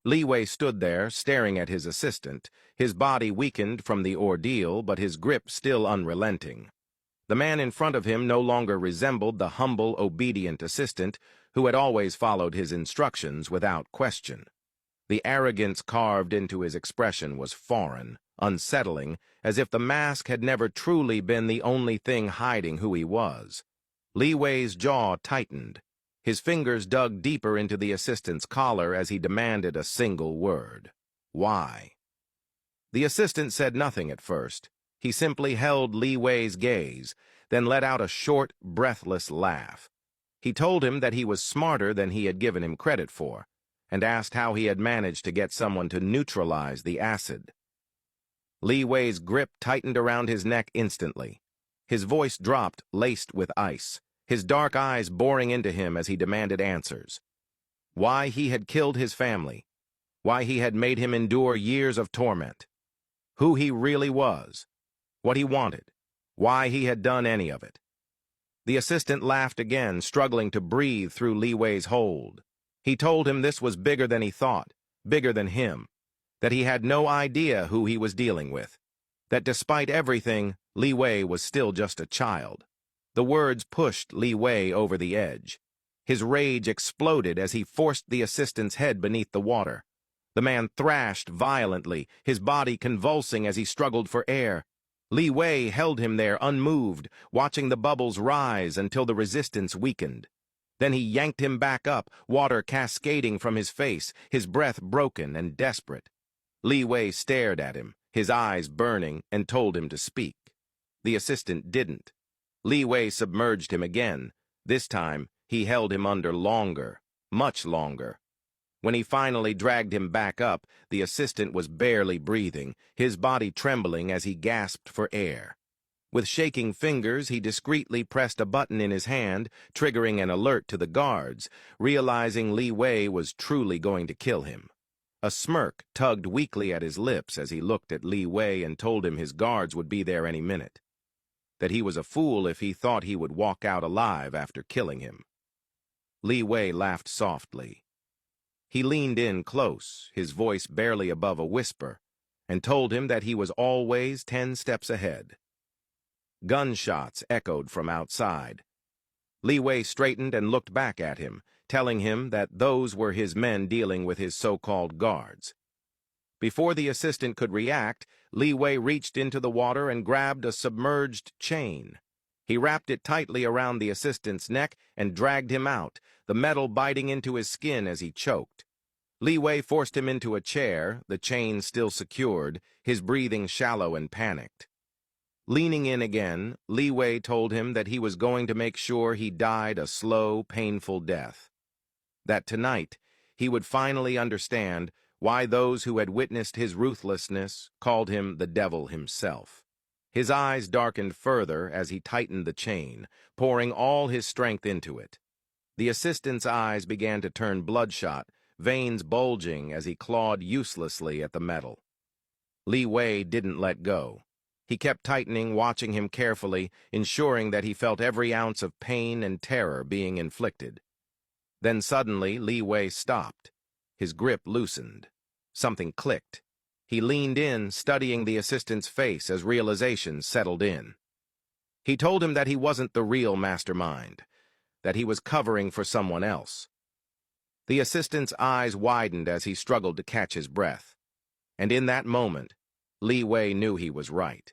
Liwei stood there, staring at his assistant, his body weakened from the ordeal, but his grip still unrelenting. The man in front of him no longer resembled the humble, obedient assistant who had always followed his instructions without question. The arrogance carved into his expression was foreign, unsettling, as if the mask had never truly been the only thing hiding who he was. Liwei's jaw tightened. His fingers dug deeper into the assistant's collar as he demanded a single word. Why? The assistant said nothing at first. He simply held Liwei's gaze, then let out a short, breathless laugh. He told him that he was smarter than he had given him credit for, and asked how he had managed to get someone to neutralize the acid. Liwei's grip tightened around his neck instantly. His voice dropped, laced with ice, his dark eyes boring into him as he demanded answers. Why he had killed his family, why he had made him endure years of torment, who he really was, what he wanted, why he had done any of it. The assistant laughed again, struggling to breathe through Liwei's hold. He told him this was bigger than he thought, bigger than him, that he had no idea who he was dealing with, that despite everything, Liwei was still just a child. The words pushed Liwei over the edge. His rage exploded as he forced the assistant's head beneath the water. The man thrashed violently, his body convulsing as he struggled for air. Liwei held him there unmoved, watching the bubbles rise until the resistance weakened. Then he yanked him back up, water cascading from his face, his breath broken and desperate. Liwei stared at him, his eyes burning, and told him to speak. The assistant didn't. Liwei submerged him again. This time, he held him under longer, much longer. When he finally dragged him back up, the assistant was barely breathing, his body trembling as he gasped for air. With shaking fingers, he discreetly pressed a button in his hand, triggering an alert to the guards, realizing Liwei was truly going to kill him. A smirk tugged weakly at his lips as he looked at Liwei and told him his guards would be there any minute, that he was a fool if he thought he would walk out alive after killing him. Liwei laughed softly. He leaned in close, his voice barely above a whisper, and told him that he was always 10 steps ahead. Gunshots echoed from outside. Liwei straightened and looked back at him, telling him that those were his men dealing with his so-called guards. Before the assistant could react, Liwei reached into the water and grabbed a submerged chain. He wrapped it tightly around the assistant's neck and dragged him out, the metal biting into his skin as he choked. Liwei forced him into a chair, the chain still secured, his breathing shallow and panicked. Leaning in again, Liwei told him that he was going to make sure he died a slow, painful death. That tonight, he would finally understand why those who had witnessed his ruthlessness called him the devil himself. His eyes darkened further as he tightened the chain, pouring all his strength into it. The assistant's eyes began to turn bloodshot, veins bulging as he clawed uselessly at the metal. Liwei didn't let go. He kept tightening, watching him carefully, ensuring that he felt every ounce of pain and terror being inflicted. Then suddenly, Liwei stopped. His grip loosened. Something clicked. He leaned in, studying the assistant's face as realization settled in. He told him that he wasn't the real mastermind, that he was covering for someone else. The assistant's eyes widened as he struggled to catch his breath. And in that moment, Liwei knew he was right.